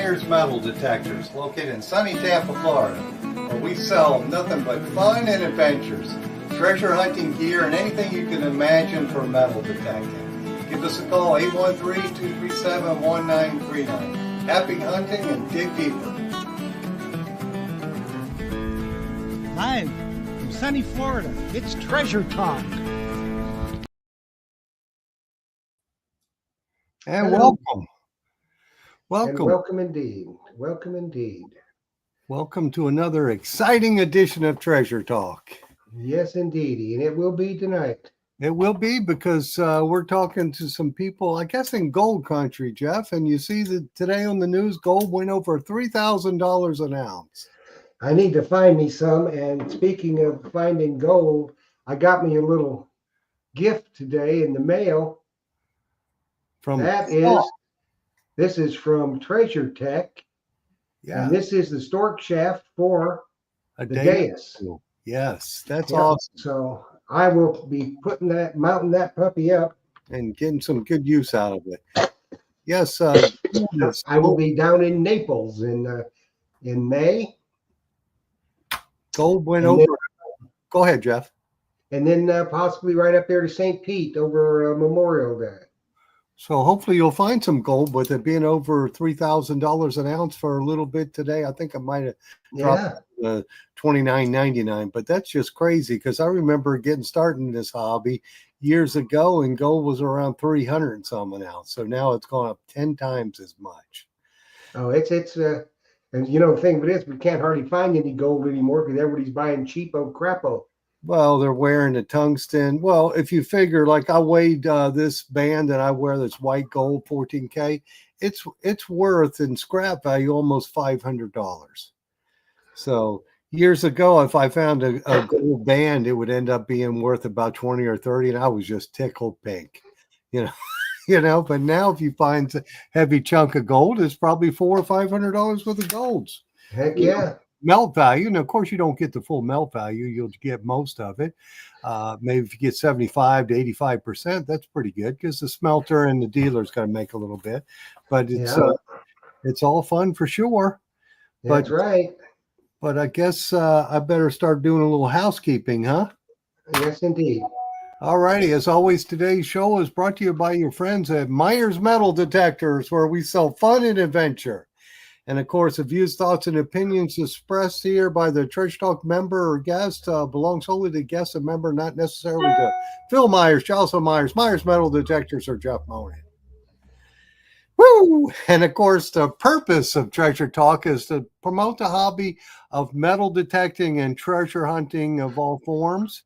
Myers Metal Detectors, located in sunny Tampa, Florida, where we sell nothing but fun and adventures, treasure hunting gear, and anything you can imagine for metal detecting. Give us a call, 813-237-1939. Happy hunting and dig deeper. Live from sunny Florida, it's Treasure Talk. And Hello. welcome. And welcome indeed. Welcome indeed. Welcome to another exciting edition of Treasure Talk. Yes, indeed. And it will be tonight. It will be because we're talking to some people, I guess, in gold country, Jeff. And you see that today on the news, gold went over $3,000 an ounce. I need to find me some. And speaking of finding gold, I got me a little gift today in the mail. This is from Treasure Tech. Yeah. And this is the stork shaft for A the day. dais. Yes, that's Yeah. awesome. So I will be mounting that puppy up. And getting some good use out of it. Yes. I will be down in Naples in May. Gold went over. Go ahead, Jeff. And then possibly right up there to St. Pete over Memorial Day. So hopefully you'll find some gold with it being over $3,000 an ounce for a little bit today. I think it might have dropped $29.99, but that's just crazy because I remember getting started in this hobby years ago and gold was around 300 and some an ounce. So now it's gone up 10 times as much. Oh, and the thing of it is we can't hardly find any gold anymore because everybody's buying cheapo crapo. Well, they're wearing the tungsten. Well, if you figure, like I weighed this band that I wear, this white gold 14K, it's worth in scrap value almost $500. So years ago, if I found a gold band, it would end up being worth about 20 or 30, and I was just tickled pink, But now, if you find a heavy chunk of gold, it's probably $400 or $500 worth of golds. Heck yeah. Melt value, and of course you don't get the full melt value, you'll get most of it. Maybe if you get 75 to 85%, that's pretty good because the smelter and the dealer's got to make a little bit, but it's all fun for sure. That's right. But I guess I better start doing a little housekeeping, huh? Yes, indeed. All righty. As always, today's show is brought to you by your friends at Myers Metal Detectors, where we sell fun and adventure. And of course, the views, thoughts, and opinions expressed here by the Treasure Talk member or guest belong solely to guest and member, not necessarily to Phil Myers, Jocelyn Myers, Myers Metal Detectors, or Jeff Monan. Woo! And of course, the purpose of Treasure Talk is to promote the hobby of metal detecting and treasure hunting of all forms,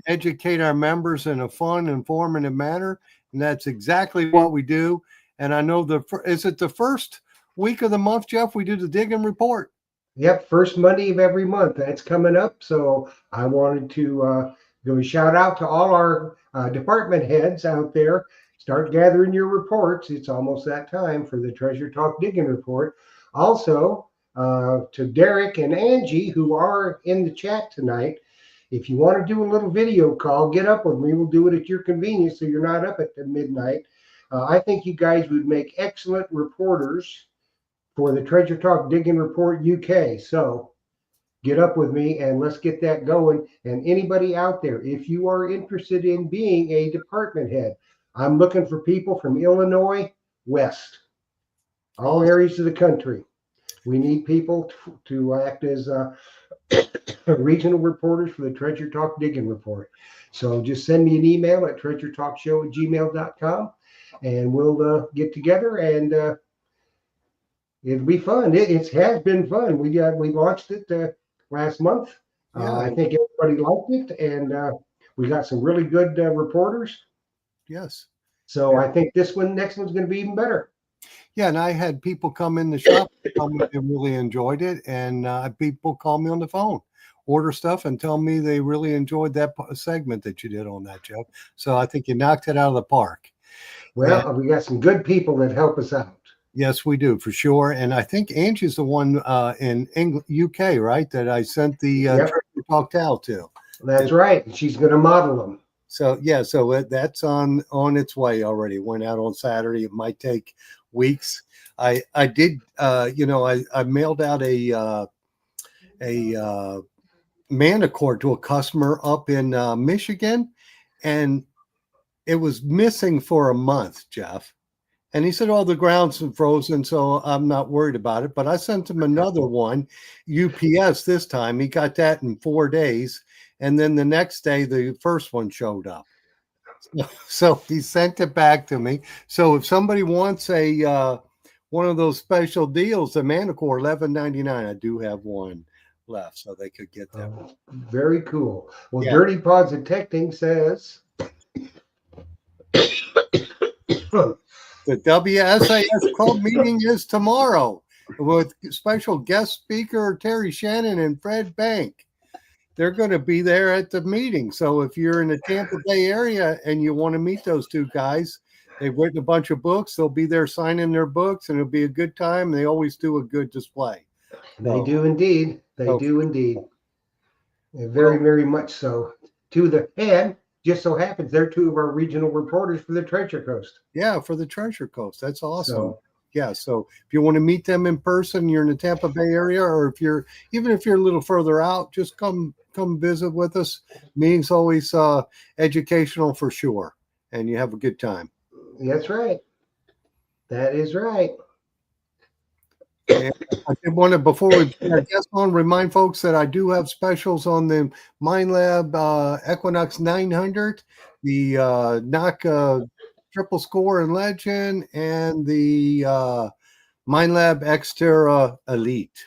educate our members in a fun, informative manner, and that's exactly what we do. And I know is it the first week of the month, Jeff, we do the digging report? Yep, first Monday of every month. That's coming up. So I wanted to give a shout out to all our department heads out there. Start gathering your reports. It's almost that time for the Treasure Talk digging report. Also, to Derek and Angie, who are in the chat tonight, if you want to do a little video call, get up with me. We'll do it at your convenience so you're not up at midnight. I think you guys would make excellent reporters for the Treasure Talk Digging Report UK. So get up with me and let's get that going. And anybody out there, if you are interested in being a department head, I'm looking for people from Illinois West, all areas of the country. We need people to act as regional reporters for the Treasure Talk Digging Report. So just send me an email at treasuretalkshow@gmail.com and we'll get together and it'll be fun. It has been fun. We launched it last month. I think everybody liked it, and we got some really good reporters. Yes. So I think next one's going to be even better. Yeah, and I had people come in the shop tell me they really enjoyed it, and people call me on the phone, order stuff, and tell me they really enjoyed that segment that you did on that, Jeff. So I think you knocked it out of the park. Well, we got some good people that help us out. Yes, we do, for sure. And I think Angie's the one in UK, right, that I sent the Treasure Talk towel to. That's right. She's going to model them. So, yeah, so that's on its way already. Went out on Saturday. It might take weeks. I did, I mailed out a Manicord to a customer up in Michigan, and it was missing for a month, Jeff. And he said, "Oh, the ground's frozen, so I'm not worried about it." But I sent him another one, UPS this time. He got that in 4 days, and then the next day, the first one showed up. So he sent it back to me. So if somebody wants a one of those special deals, the Manicore $11.99, I do have one left, so they could get that one. Very cool. Well, Yeah. Dirty Paws Detecting says The WSIS club meeting is tomorrow with special guest speaker Terry Shannon and Fred Bank. They're going to be there at the meeting. So if you're in the Tampa Bay area and you want to meet those two guys, they've written a bunch of books. They'll be there signing their books, and it'll be a good time. They always do a good display. they do indeed. They Okay. do indeed. Very, very much so. And just so happens they're two of our regional reporters for the Treasure Coast. Yeah, for the Treasure Coast. That's awesome. So, Yeah, so if you want to meet them in person, you're in the Tampa Bay area, or if you're a little further out, just come visit with us. Meeting's always educational for sure, and you have a good time. that's right. That is right. And I did want to, before we bring our guest on, remind folks that I do have specials on the MindLab Equinox 900, the NOC Triple Score and Legend, and the MindLab Xterra Elite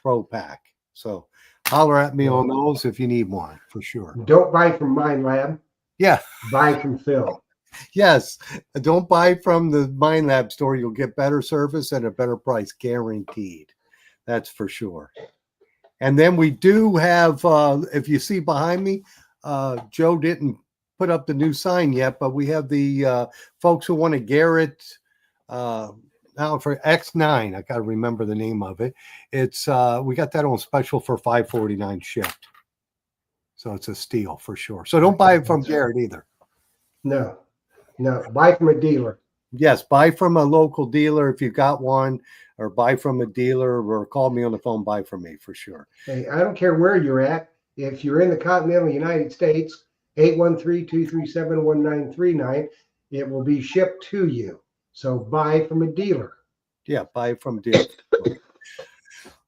Pro Pack. So holler at me on those if you need one, for sure. Don't buy from MindLab. Yeah. Buy from Phil. Yes. Don't buy from the MindLab store. You'll get better service and a better price, guaranteed. That's for sure. And then we do have, if you see behind me, Joe didn't put up the new sign yet, but we have the folks who want a Garrett now for X9. I got to remember the name of it. It's we got that on special for $549 shipped. So it's a steal for sure. So don't buy it from Garrett either. No, buy from a dealer. Yes, buy from a local dealer if you got one, or buy from a dealer, or call me on the phone, buy from me for sure. Hey, I don't care where you're at. If you're in the continental United States, 813-237-1939, it will be shipped to you. So buy from a dealer. Yeah, buy from a dealer.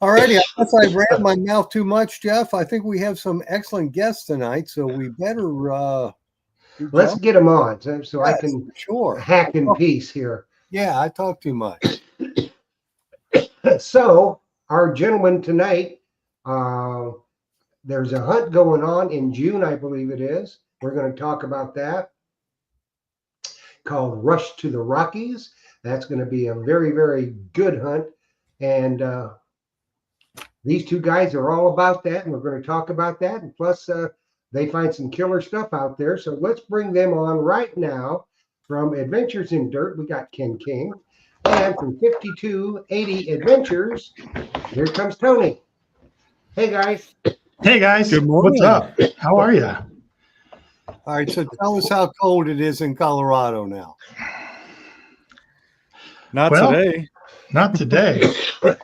All righty. I guess I ran my mouth too much, Jeff. I think we have some excellent guests tonight, so we better let's get them on so I can hack in peace here. Yeah, I talk too much. So our gentleman tonight, there's a hunt going on in June, I believe it is. We're going to talk about that, called Rush to the Rockies. That's going to be a very, very good hunt. And these two guys are all about that, and we're going to talk about that. And plus, they find some killer stuff out there. So let's bring them on right now. From Adventures in Dirt, we got Ken King. And from 5280 Adventures, here comes Tony. Hey, guys. Hey, guys. Good morning. What's up? How are you? All right, so tell us how cold it is in Colorado now. Not Well, today. Not today.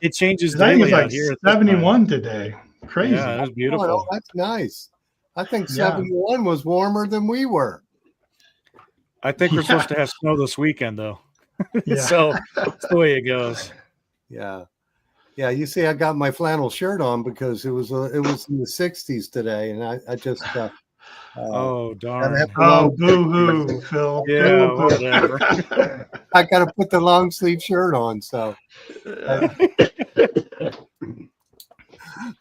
It changes I think daily it's like out here. at this 71 today. Crazy. time. Yeah, it was beautiful. Oh, that's nice. I think Yeah. 71 was warmer than we were. I think we're supposed to have snow this weekend, though. Yeah. So that's the way it goes. Yeah. Yeah, you see, I got my flannel shirt on because it was in the 60s today, and I just Oh, darn. Oh, boo-hoo, Phil. Yeah, Boo-hoo. whatever. I got to put the long sleeve shirt on, so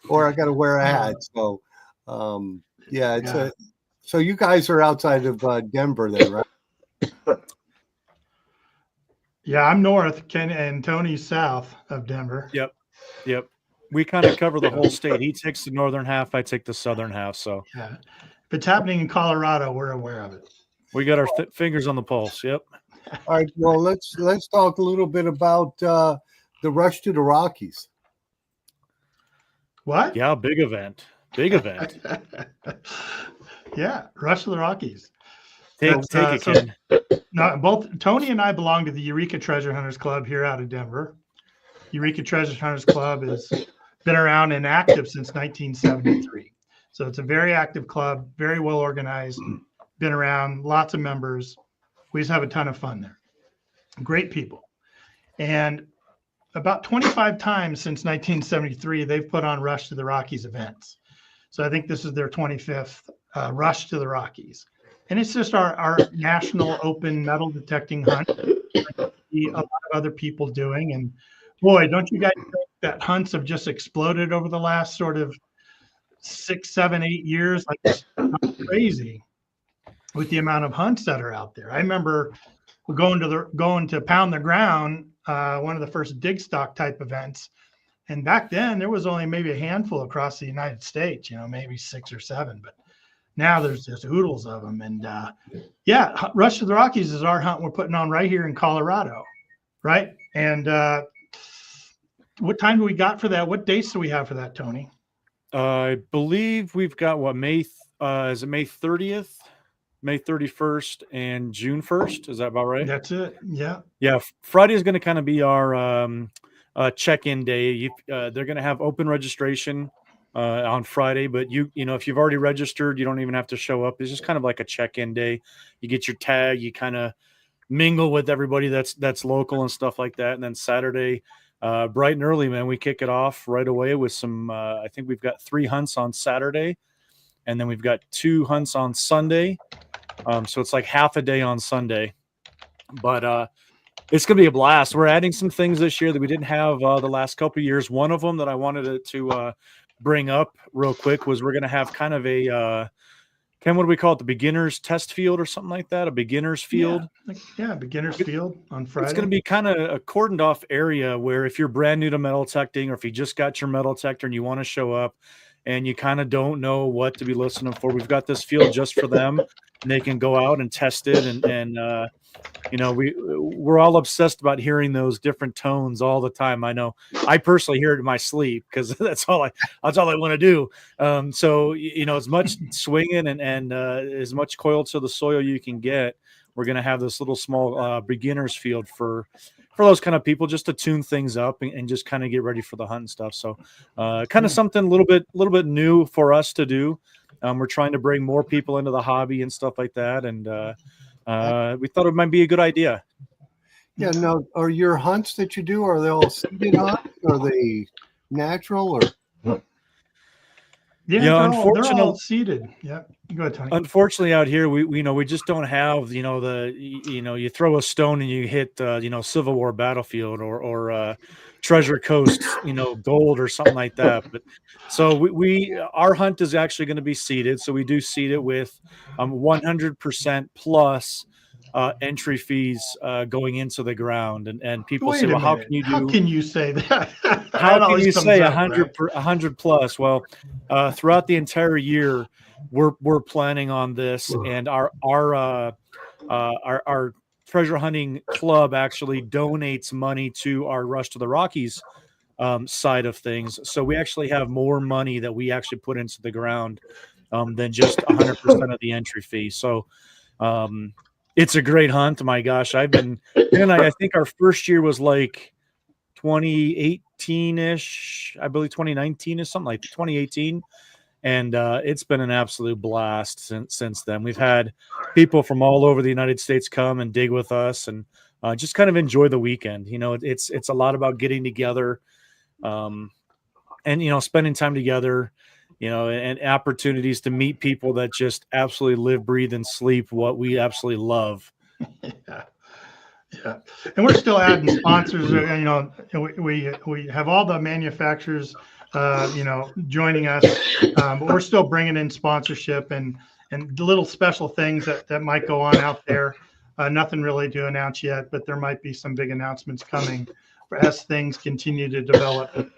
or I got to wear a hat. So, yeah, it's so you guys are outside of Denver, then, right? Yeah, I'm north, Ken, and Tony's south of Denver. Yep. We kind of cover the whole state. He takes the northern half. I take the southern half. So Yeah. If it's happening in Colorado, we're aware of it. we got our fingers on the pulse. Yep. All right. Well, let's talk a little bit about the Rush to the Rockies. What? Yeah, big event. Big event. Yeah, Rush to the Rockies. Take it, So Ken. now, both Tony and I belong to the Eureka Treasure Hunters Club here out of Denver. Eureka Treasure Hunters Club has been around and active since 1973. So it's a very active club, very well organized, been around, lots of members. We just have a ton of fun there. Great people. And about 25 times since 1973, they've put on Rush to the Rockies events. So I think this is their 25th Rush to the Rockies. And it's just our national open metal detecting hunt. A lot of other people doing. And boy, don't you guys think that hunts have just exploded over the last sort of 6, 7, 8 years? Like, it's crazy with the amount of hunts that are out there. I remember going to Pound the Ground, one of the first dig stock type events. And back then there was only maybe a handful across the United States, maybe 6 or 7, but now there's just oodles of them. And yeah, Rush to the Rockies is our hunt we're putting on right here in Colorado. Right. And what time do we got for that? What dates do we have for that, Tony? I believe we've got is it May 30th, May 31st, and June 1st? Is that about right? That's it. Yeah. Yeah. Friday is going to kind of be our check-in day. They're going to have open registration on Friday, but if you've already registered, you don't even have to show up. It's just kind of like a check-in day. You get your tag, you kind of mingle with everybody that's local and stuff like that. And then Saturday, bright and early, man, we kick it off right away with some, I think we've got 3 hunts on Saturday, and then we've got 2 hunts on Sunday. So it's like half a day on Sunday, but it's going to be a blast. We're adding some things this year that we didn't have the last couple of years. One of them that I wanted to bring up real quick was we're going to have kind of a, Ken, what do we call it? The beginner's test field or something like that? A beginner's field? Yeah, beginner's field on Friday. It's going to be kind of a cordoned off area where if you're brand new to metal detecting, or if you just got your metal detector and you want to show up and you kind of don't know what to be listening for, we've got this field just for them, and they can go out and test it. And we're all obsessed about hearing those different tones all the time. I know I personally hear it in my sleep because that's all I want to do. So as much swinging and as much coil to the soil you can get, we're going to have this little small beginner's field for those kind of people, just to tune things up and just kind of get ready for the hunt and stuff. So kind of something a little bit new for us to do. We're trying to bring more people into the hobby and stuff like that. And we thought it might be a good idea. Yeah. No, are your hunts that you do, are they all seeded hunts? Are they natural or? Yeah, they're all seeded. Yeah, go ahead, Tony. Unfortunately, out here we just don't have you throw a stone and you hit Civil War battlefield or Treasure Coast gold or something like that. But so our hunt is actually going to be seeded. So we do seed it with 100% plus entry fees going into the ground, and people say, well, how can you say that? How can you say 100 plus? Well, throughout the entire year, we're planning on this, and our treasure hunting club actually donates money to our Rush to the Rockies side of things. So we actually have more money that we actually put into the ground than just 100% of the entry fee. So it's a great hunt. My gosh, I think our first year was like 2018-ish, I believe 2019 is something like 2018. And it's been an absolute blast since then. We've had people from all over the United States come and dig with us and just kind of enjoy the weekend. It's a lot about getting together and, spending time together, and opportunities to meet people that just absolutely live, breathe, and sleep what we absolutely love. Yeah. And we're still adding sponsors. We have all the manufacturers, joining us, but we're still bringing in sponsorship and the little special things that might go on out there. Nothing really to announce yet, but there might be some big announcements coming as things continue to develop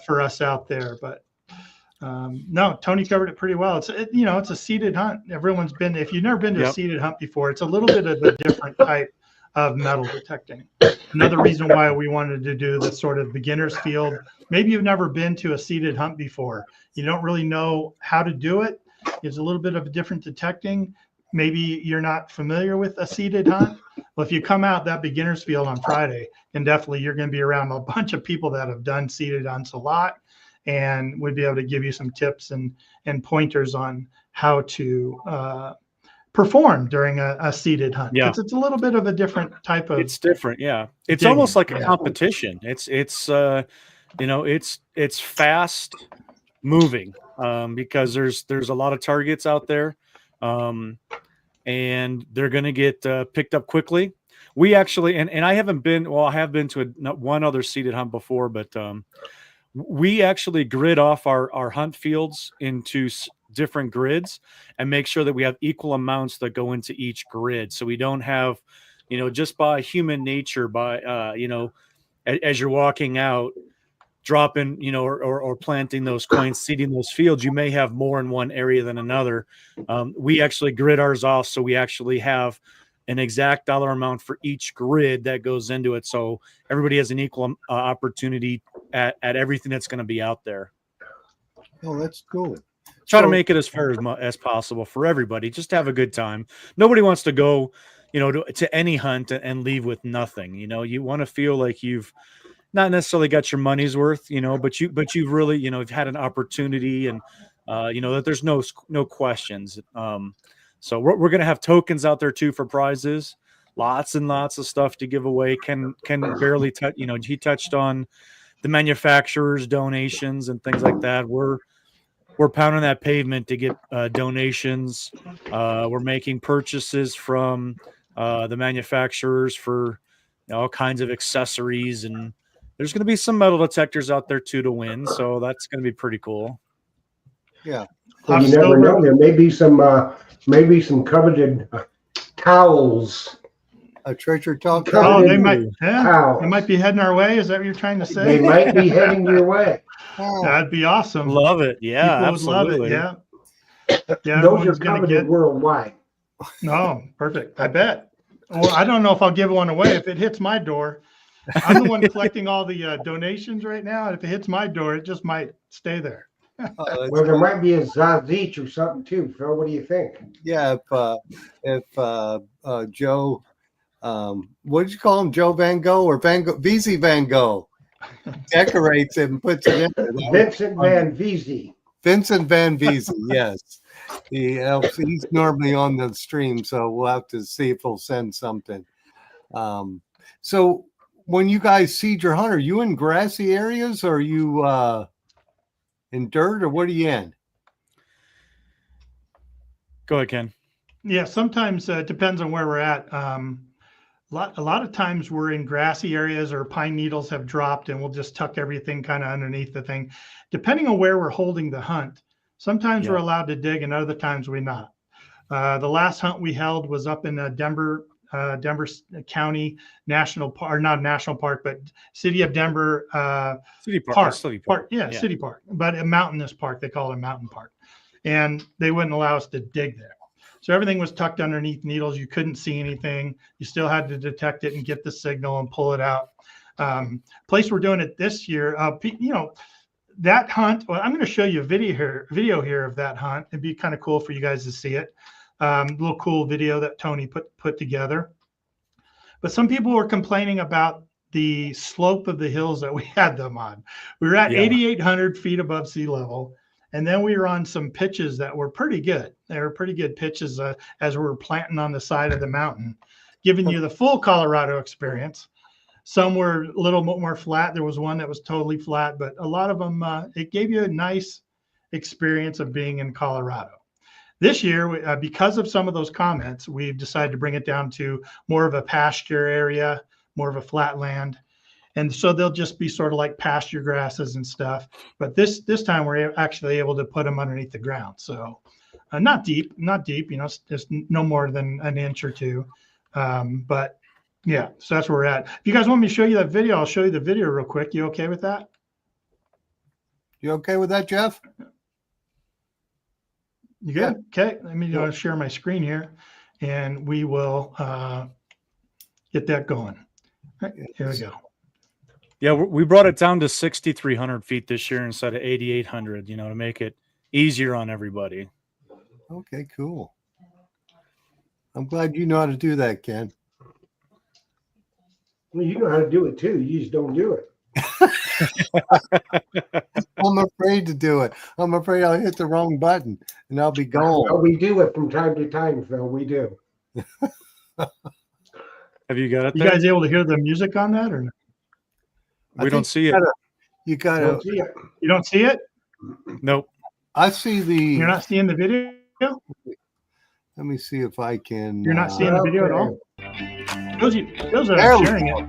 for us out there. But no, Tony covered it pretty well. It's a seeded hunt. If you've never been to a seeded hunt before, it's a little bit of a different type of metal detecting. Another reason why we wanted to do this sort of beginner's field. Maybe you've never been to a seeded hunt before. You don't really know how to do it. It's a little bit of a different detecting. maybe you're not familiar with a seated hunt. Well, if you come out that beginner's field on Friday, then definitely you're going to be around a bunch of people that have done seated hunts a lot, and we'd be able to give you some tips and pointers on how to perform during a seated hunt. Yeah. Because it's a little bit of a different type of. It's different. Yeah. It's digging. almost like a Yeah. competition. It's it's fast moving because there's a lot of targets out there. And they're going to get picked up quickly. We actually, and I haven't been, well, I have been to one other seated hunt before, but we actually grid off our hunt fields into different grids and make sure that we have equal amounts that go into each grid. So we don't have, just by human nature, by, as you're walking out, dropping, or planting those coins, seeding those fields, you may have more in one area than another. We actually grid ours off, so we actually have an exact dollar amount for each grid that goes into it, so everybody has an equal opportunity at everything that's going to be out there. Oh, that's cool. Try to make it as fair as possible for everybody. Just have a good time. Nobody wants to go, to any hunt and leave with nothing. You want to feel like you've not necessarily got your money's worth, but you've really, you've had an opportunity, and that there's no questions. So we're going to have tokens out there too for prizes, lots and lots of stuff to give away. Ken barely touch, he touched on the manufacturers' donations and things like that. We're pounding that pavement to get donations. We're making purchases from the manufacturers for all kinds of accessories, and there's going to be some metal detectors out there too to win, so that's going to be pretty cool. Yeah. Well, you never know. There may be some coveted towels. A treasure talk. Oh, they might. Yeah, towels. they might be heading our way. Is that what you're trying to say? They might be heading your way. That'd be awesome. Love it. Yeah, People absolutely. would love it. Yeah. Yeah. Those are coveted worldwide. No, perfect. I bet. Well, I don't know if I'll give one away if it hits my door. I'm the one collecting all the donations right now. If it hits my door, it just might stay there. Well, there might be a Zazich or something too. Phil, what do you think? Yeah, if Joe, what did you call him, Joe Van Gogh or VZ Van Gogh, decorates it and puts it in there. Vincent Van Veezy. Vincent Van Veezy, yes. He helps. He's normally on the stream, so we'll have to see if he'll send something. So when you guys seed your hunt, are you in grassy areas, or are you in dirt, or what are you in? Go ahead, Ken. Yeah, sometimes it depends on where we're at. A lot of times we're in grassy areas, or pine needles have dropped, and we'll just tuck everything kind of underneath the thing. Depending on where we're holding the hunt, sometimes we're allowed to dig, and other times we're not. The last hunt we held was up in Denver County National Park, or not National Park, but City of Denver City Park. Yeah, City Park, but a mountainous park. They call it a mountain park, and they wouldn't allow us to dig there. So everything was tucked underneath needles. You couldn't see anything. You still had to detect it and get the signal and pull it out. Place we're doing it this year, that hunt. Well, I'm going to show you a video here of that hunt. It'd be kind of cool for you guys to see it. Little cool video that Tony put together. But some people were complaining about the slope of the hills that we had them on. We were at 8,800 feet above sea level, and then we were on some pitches that were pretty good. They were pretty good pitches as we were planting on the side of the mountain, giving you the full Colorado experience. Some were a little bit more flat. There was one that was totally flat, but a lot of them, it gave you a nice experience of being in Colorado. This year, because of some of those comments, we've decided to bring it down to more of a pasture area, more of a flat land. And so they'll just be sort of like pasture grasses and stuff. But this time we're actually able to put them underneath the ground. So not deep, just no more than an inch or two. But yeah, so that's where we're at. If you guys want me to show you that video, I'll show you the video real quick. You okay with that? You okay with that, Jeff? You good? Yeah. Okay. Let me share my screen here, and we will get that going. All right, here we go. Yeah, we brought it down to 6,300 feet this year instead of 8,800, to make it easier on everybody. Okay, cool. I'm glad you know how to do that, Ken. Well, you know how to do it too. You just don't do it. I'm afraid to do it. I'm afraid I'll hit the wrong button and I'll be Well, gone. we do it from time to time, Phil. We do. Have you got it You there? guys able to hear the music on that, or no? We don't see it. You gotta. Don't see it. You don't see it? Nope. I see the. You're not seeing the video? Let me see if I can. You're not seeing the video at all? Those There are we sharing go. it.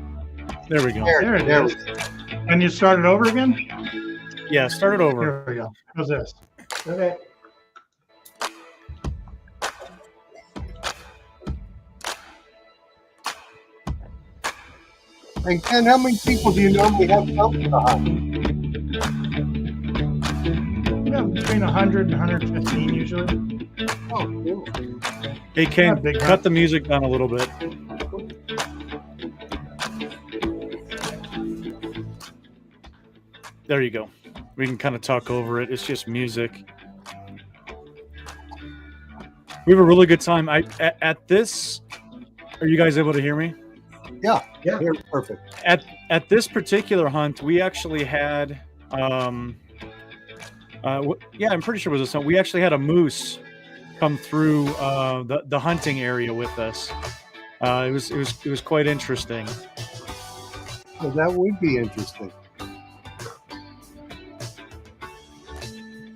There we go. There it is. And you start it over again? Yeah, start it over. Here we go. How's this? Okay. And Ken, how many people do you normally have come to the hunt? Yeah, between 100 and 115 usually. Oh, cool. Hey, Ken, Not big cut hunt. the music down a little bit. There you go. We can kind of talk over it. It's just music. We have a really good time. At this, are you guys able to hear me? Yeah, Yeah. you're perfect. At this particular hunt, we actually had, yeah, I'm pretty sure it was this hunt. We actually had a moose come through the hunting area with us. It was quite interesting. Well, that would be interesting.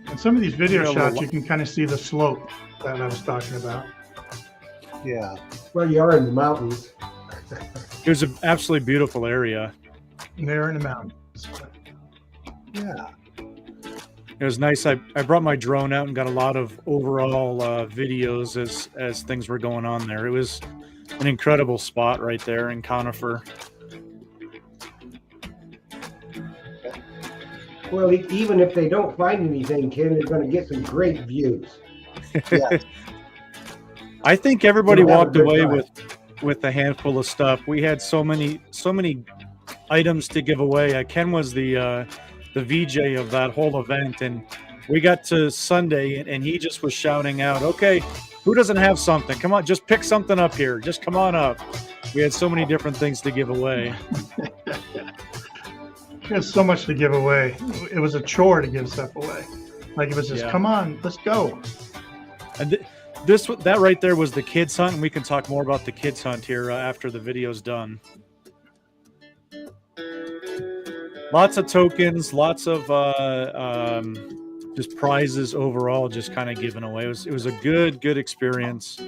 In some of these video Yeah, a shots, little- you can kind of see the slope that I was talking about. Yeah. Well, you are in the mountains. It was an absolutely beautiful area. There in the mountains. Yeah. It was nice. I brought my drone out and got a lot of overall videos as things were going on there. It was an incredible spot right there in Conifer. Well, even if they don't find anything, Ken, they're going to get some great views. I think everybody We'll have a walked good away time. with a handful of stuff. We had so many items to give away. Ken was the VJ of that whole event, and we got to Sunday, and he just was shouting out, "Okay, who doesn't have something? Come on, just pick something up here. Just come on up." We had so many different things to give away. There's so much to give away. It was a chore to give stuff away. Like it was just, Yeah. come on, let's go. And that right there was the kids hunt, and we can talk more about the kids hunt here after the video's done. Lots of tokens, lots of just prizes overall, just kind of given away. It was a good experience,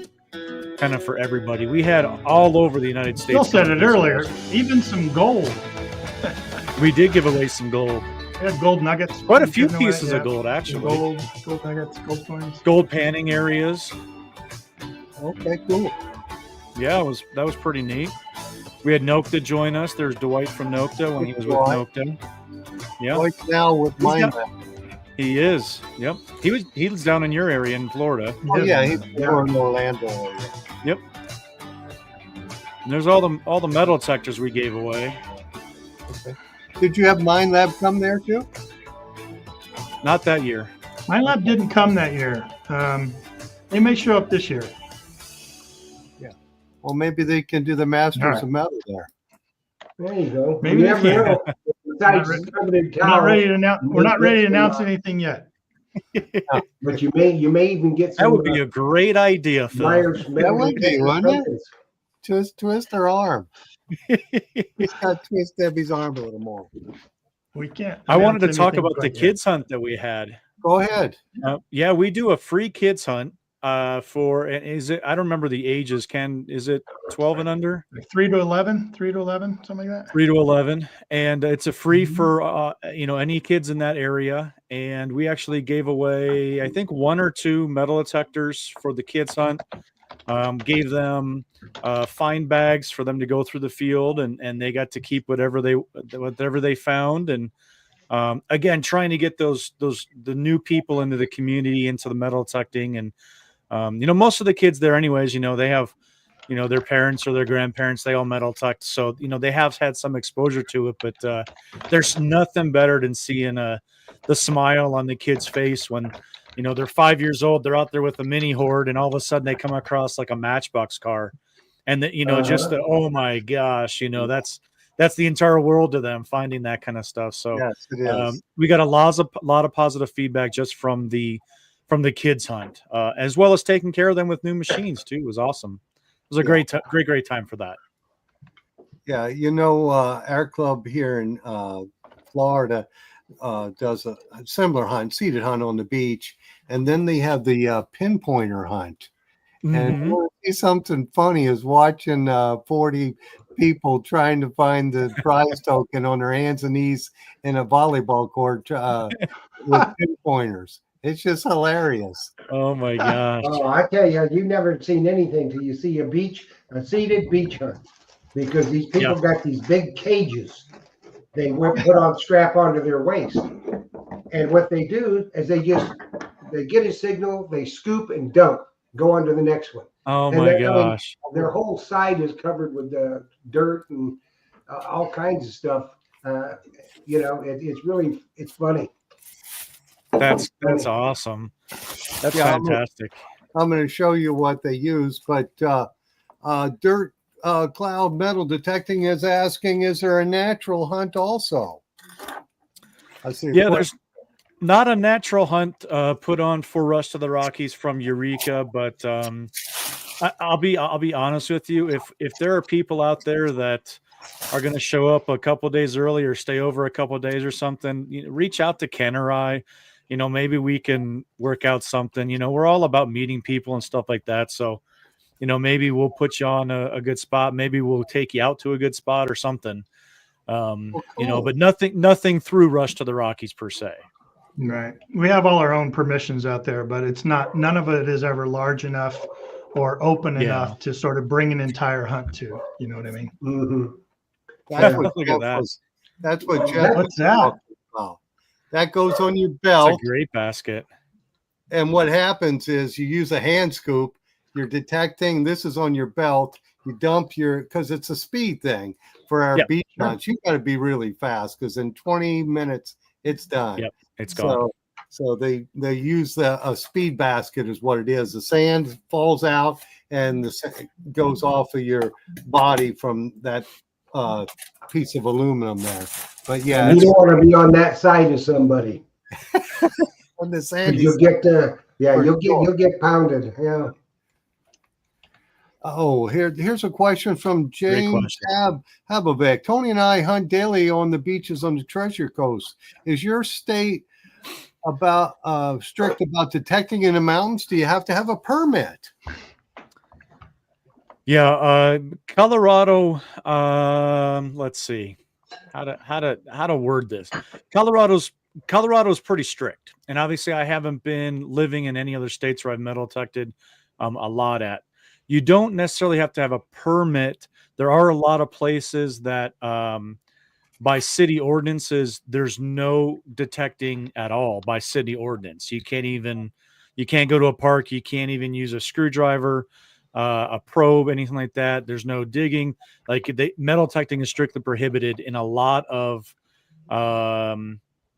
kind of for everybody. We had all over the United States. Phil said it earlier, even some gold. We did give away some gold, We had gold nuggets. quite a few given away, pieces yeah. of gold actually. Gold nuggets, gold coins. Gold panning areas. Okay, cool. Yeah, that was pretty neat. We had Nokta join us. There's Dwight from Nokta when he was with Nokta. Yeah, Like now with He's mine. got- he is. Yep. He was down in your area in Florida. Oh yeah, he's Yeah. more in Orlando area. Yep. And there's all the metal detectors we gave away. Okay. Did you have Mine Lab come there too? Not that year. My lab didn't come that year. They may show up this year. Well, maybe they can do the Masters All right. of Metal there. There you go. Maybe You they never can. know. Besides Not coming in We're not ready town, to announce. We're not ready to announce anything yet. but you may even get some That would be a great idea, Phil. Myers. That would be, wouldn't it? Twist her arm. He's got to twist Debbie's arm a little more. We can't. I wanted to announce talk anything about the quite yet. kids hunt that we had. Go ahead. Yeah, we do a free kids hunt for, and is it, I don't remember the ages. Ken, is it 12 and under? Like 3 to 11, something like that. 3 to 11, and it's a free for any kids in that area. And we actually gave away, I think, 1 or 2 metal detectors for the kids hunt. Gave them fine bags for them to go through the field, and they got to keep whatever they found. And again, trying to get the new people into the community, into the metal detecting. And most of the kids there anyways, they have their parents or their grandparents, they all metal detect, so they have had some exposure to it. But there's nothing better than seeing the smile on the kid's face when they're 5 years old. They're out there with a mini horde, and all of a sudden they come across like a Matchbox car, and just the, oh my gosh, that's the entire world to them, finding that kind of stuff. So Yes, it is. we got a lot of positive feedback just from the kids hunt, as well as taking care of them with new machines too. It was awesome. It was a great time for that. Yeah, our club here in Florida does a similar hunt, seated hunt on the beach, and then they have the pinpointer hunt. And something funny is watching 40 people trying to find the prize token on their hands and knees in a volleyball court with pinpointers. It's just hilarious. Oh my gosh! Oh, I tell you, you've never seen anything till you see a seated beach hunt, because these people got these big cages they put on strap onto their waist, and what they do is they get a signal, they scoop and dump, go on to the next one. Oh And my gosh! Their whole side is covered with dirt and all kinds of stuff. It's funny. That's awesome. That's fantastic. I'm going to show you what they use, but Dirt Cloud Metal Detecting is asking, is there a natural hunt also? There's not a natural hunt put on for Rush to the Rockies from Eureka, but I'll be honest with you. If there are people out there that are going to show up a couple of days early or stay over a couple of days or something, reach out to Ken or I. Maybe we can work out something. We're all about meeting people and stuff like that. So, maybe we'll put you on a good spot. Maybe we'll take you out to a good spot or something. Cool. But nothing through Rush to the Rockies per se. Right. We have all our own permissions out there, but none of it is ever large enough or open enough to sort of bring an entire hunt to. You know what I mean? Mm-hmm. Look at that. That's what Jeff. What's that? That goes on your belt. It's a great basket. And what happens is you use a hand scoop. You're detecting. This is on your belt. You dump because it's a speed thing for our beach hunts. You got to be really fast, because in 20 minutes it's done. Yep, it's gone. So they use a speed basket is what it is. The sand falls out and the sand goes off of your body from that piece of aluminum there. But you don't want to be on that side of somebody. On the sand, you'll get you'll get pounded. Yeah. Oh, here's a question from James Habavek. Tony and I hunt daily on the beaches on the Treasure Coast. Is your state strict about detecting in the mountains? Do you have to have a permit? Yeah, Colorado. Let's see how to word this. Colorado's pretty strict, and obviously I haven't been living in any other states where I've metal detected a lot at. You don't necessarily have to have a permit. There are a lot of places that by city ordinances, there's no detecting at all by city ordinance. You can't go to a park. You can't even use a screwdriver, a probe, anything like that. There's no digging. Metal detecting is strictly prohibited in a lot of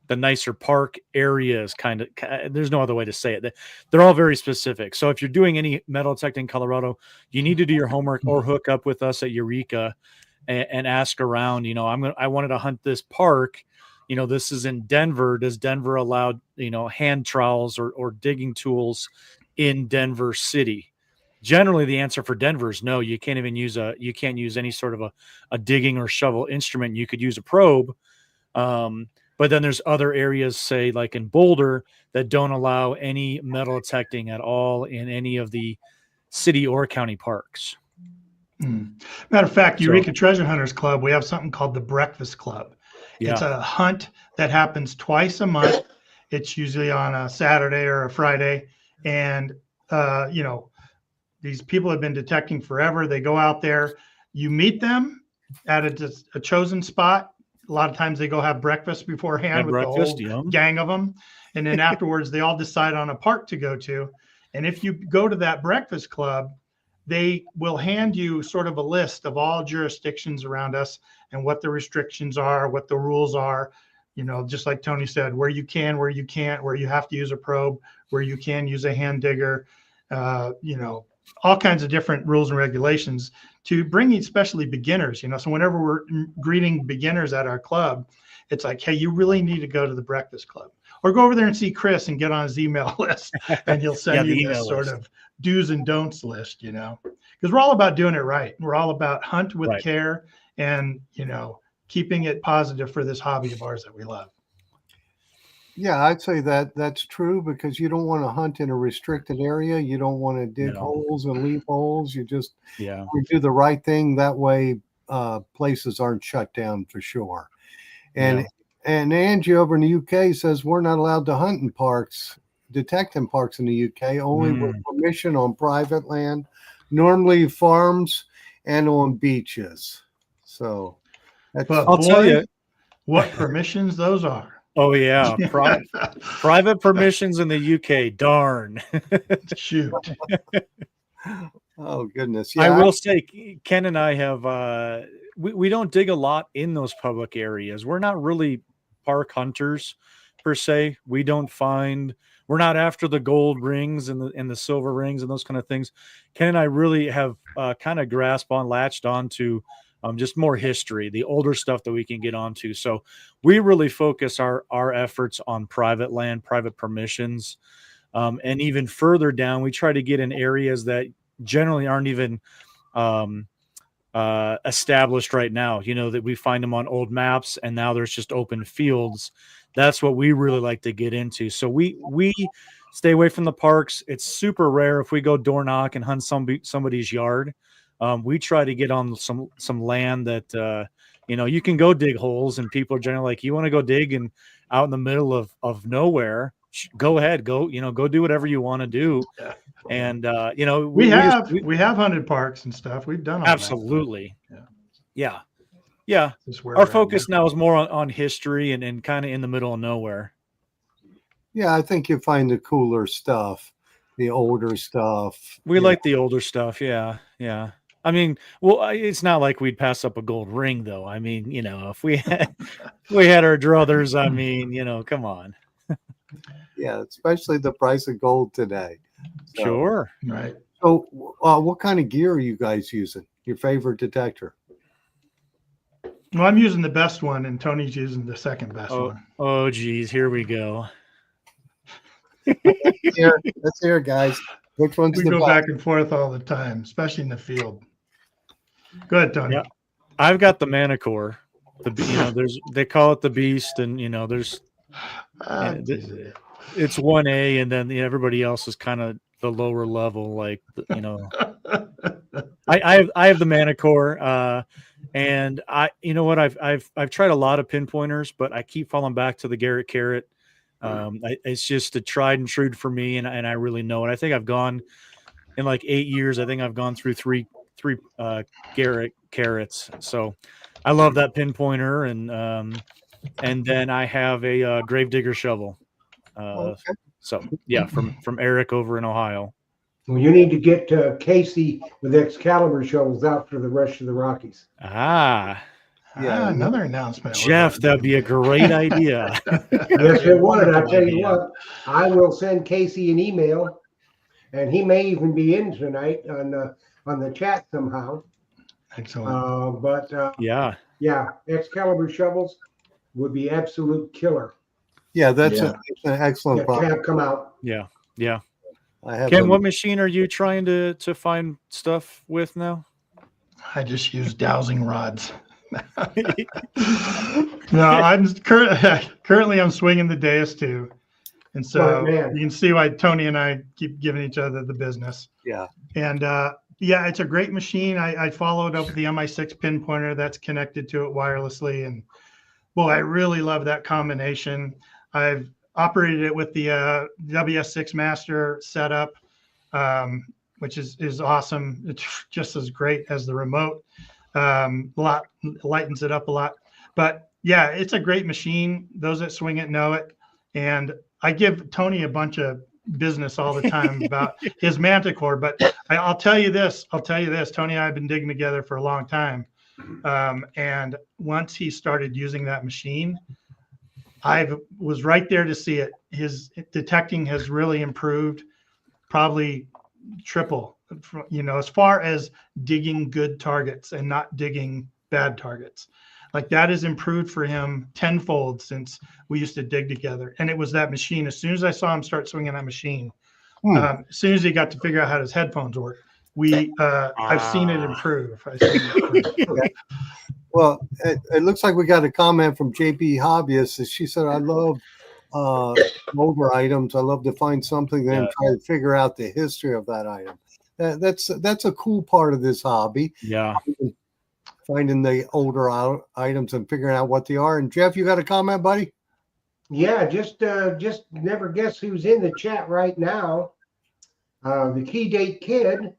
the nicer park areas. There's no other way to say it. They're all very specific. So if you're doing any metal detecting in Colorado, you need to do your homework or hook up with us at Eureka and ask around. I wanted to hunt this park. This is in Denver. Does Denver allow hand trowels or digging tools in Denver City? Generally, the answer for Denver is no. You can't even use you can't use any sort of a digging or shovel instrument. You could use a probe. But then there's other areas, say like in Boulder, that don't allow any metal detecting at all in any of the city or county parks. Matter of fact, Eureka Treasure Hunters Club, we have something called the Breakfast Club. Yeah. It's a hunt that happens twice a month. It's usually on a Saturday or a Friday. And, these people have been detecting forever. They go out there. You meet them at a chosen spot. A lot of times they go have breakfast beforehand with the whole gang of them. And then afterwards, they all decide on a park to go to. And if you go to that breakfast club, they will hand you sort of a list of all jurisdictions around us and what the restrictions are, what the rules are. just like Tony said, where you can, where you can't, where you have to use a probe, where you can use a hand digger, all kinds of different rules and regulations to bring especially beginners, so whenever we're greeting beginners at our club, it's like, hey, you really need to go to the Breakfast Club or go over there and see Chris and get on his email list, and he'll send you this sort of do's and don'ts list, because we're all about doing it right. We're all about hunt with care and, keeping it positive for this hobby of ours that we love. Yeah, I'd say that's true, because you don't want to hunt in a restricted area. You don't want to dig holes and leave holes. You just you do the right thing. That way, places aren't shut down for sure. And Angie over in the UK says we're not allowed to hunt in parks, detect in parks in the UK, only with permission on private land, normally farms and on beaches. So I'll tell you what permissions those are. Oh yeah, private permissions in the UK. Darn. Shoot. Oh goodness. Yeah, I will say, Ken and I have we don't dig a lot in those public areas. We're not really park hunters per se. We're not after the gold rings and the silver rings and those kind of things. Ken and I really have kind of latched on to just more history, the older stuff that we can get onto. So we really focus our efforts on private land, private permissions, and even further down, we try to get in areas that generally aren't even established right now, that we find them on old maps and now there's just open fields. That's what we really like to get into. So we stay away from the parks. It's super rare if we go door knock and hunt somebody's yard. We try to get on some land that, you can go dig holes, and people are generally like, you want to go dig and out in the middle of nowhere, go ahead, go do whatever you want to do. Yeah. And, we have hunted parks and stuff. We've done all absolutely. That. Yeah. Our focus now is more on history and kind of in the middle of nowhere. Yeah. I think you find the cooler stuff, the older stuff. We like the older stuff. Yeah. Yeah. I mean, well, it's not like we'd pass up a gold ring, though. I mean, if we had our druthers, I mean, come on. Yeah, especially the price of gold today. So, sure. Right. So what kind of gear are you guys using? Your favorite detector? Well, I'm using the best one, and Tony's using the second best one. Oh, geez. Here we go. Let's hear, guys. Which one's we go back and forth all the time, especially in the field. Go ahead, Tony. Yeah, I've got the Manicore. They call it the Beast, and there's it's 1A, and then everybody else is kind of the lower level, like I have the Manicore, and I've tried a lot of pinpointers, but I keep falling back to the Garrett Carrot. It's just a tried and true for me, and I really know it. I think I've gone in like 8 years. I think I've gone through three Garrett Carrots. So I love that pinpointer, and then I have a Gravedigger shovel. Okay. So yeah, from Eric over in Ohio. Well, you need to get Casey with Excalibur shovels out for the rest of the Rockies. Yeah, another announcement. Jeff, that'd be a great idea. Yes, it would. I tell you what, I will send Casey an email, and he may even be in tonight on the chat somehow. Excellent. Yeah, Excalibur shovels would be absolute killer. Yeah, that's an excellent product. Have come out. Yeah. Ken, what machine are you trying to find stuff with now? I just use dowsing rods. No, I'm currently I'm swinging the Deus 2, and so you can see why Tony and I keep giving each other the business. Yeah, and it's a great machine. I followed up with the MI6 pinpointer that's connected to it wirelessly, and boy, I really love that combination. I've operated it with the WS6 Master setup, which is awesome. It's just as great as the remote. Lightens it up a lot, but yeah, it's a great machine. Those that swing it know it, and I give Tony a bunch of business all the time about his Manticore. But I'll tell you this. Tony and I have been digging together for a long time, and once he started using that machine, I was right there to see it. His detecting has really improved, probably triple, as far as digging good targets and not digging bad targets. Like that has improved for him tenfold since we used to dig together. And it was that machine. As soon as I saw him start swinging that machine, as soon as he got to figure out how his headphones work, I've seen it improve. Well, it looks like we got a comment from JP Hobbyist. She said, I love older items. I love to find something and try to figure out the history of that item. That's a cool part of this hobby. Yeah. Finding the older items and figuring out what they are. And Jeff, you got a comment, buddy? Yeah, just never guess who's in the chat right now. The Key Date Kid.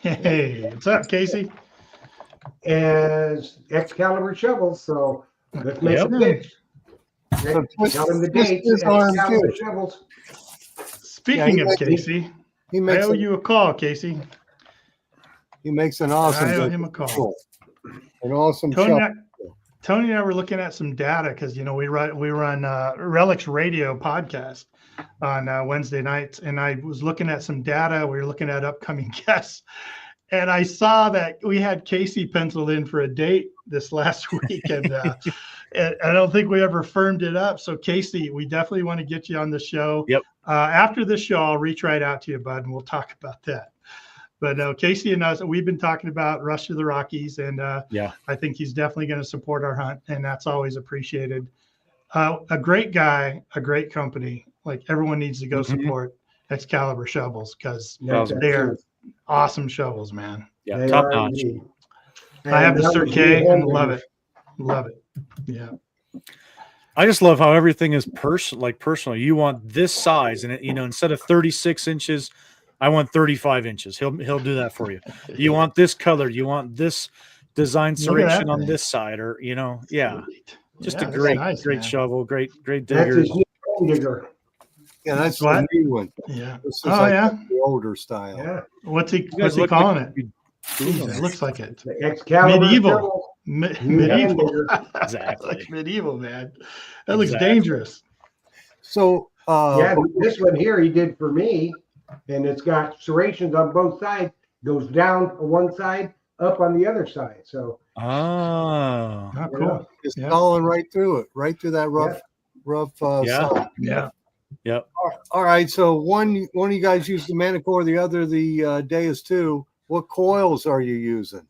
Hey, what's up, Casey? As Excalibur Shovels. So let's make some picks. Tell him the dates. Excalibur Shovels. Speaking of Casey, I owe you a call, Casey. He makes an awesome. I owe him a call. An awesome. Tony and I were looking at some data because we run Relics Radio podcast on Wednesday nights, and I was looking at some data. We were looking at upcoming guests, and I saw that we had Casey penciled in for a date this last week, and I don't think we ever firmed it up. So Casey, we definitely want to get you on the show. Yep. After the show, I'll reach right out to you, bud, and we'll talk about that. But no, Casey and us, we've been talking about Rush to the Rockies, and I think he's definitely going to support our hunt, and that's always appreciated. A great guy, a great company. Like everyone needs to go support Excalibur Shovels because they're awesome shovels, man. Yeah, top notch. I have the Sir K and love it. Love it. Yeah. I just love how everything is personal. You want this size, and instead of 36 inches, I want 35 inches. He'll do that for you. You want this color. You want this design serration on this side, or just a great shovel, great digger. That's his new digger. Yeah, that's the new one. Yeah. The older style. Yeah. What's he calling it? It looks like it. Excalibur medieval. Exactly. Like medieval, man. That looks dangerous. So this one here he did for me. And it's got serrations on both sides, goes down on one side, up on the other side. So cool. Just falling right through it, right through that rough side. Yeah. Yep. All right. So one of you guys use the Manicore, the other the Deus 2. What coils are you using?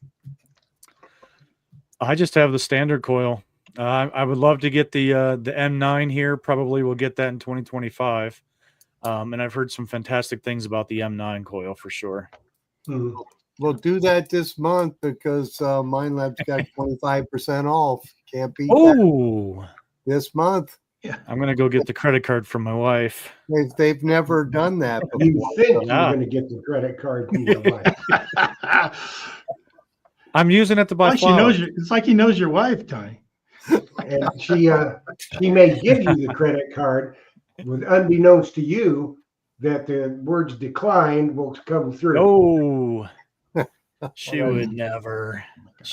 I just have the standard coil. I would love to get the M9 here. Probably we'll get that in 2025. And I've heard some fantastic things about the M9 coil for sure. We'll do that this month because Mind Lab's got 25% off. Can't beat that this month. Yeah, I'm gonna go get the credit card from my wife. They've never done that before. You think you're going to get the credit card from your wife? I'm using it to buy flowers. It's like he knows your wife, Tony. And she may give you the credit card. With unbeknownst to you that the words declined will come through. Oh, she would never.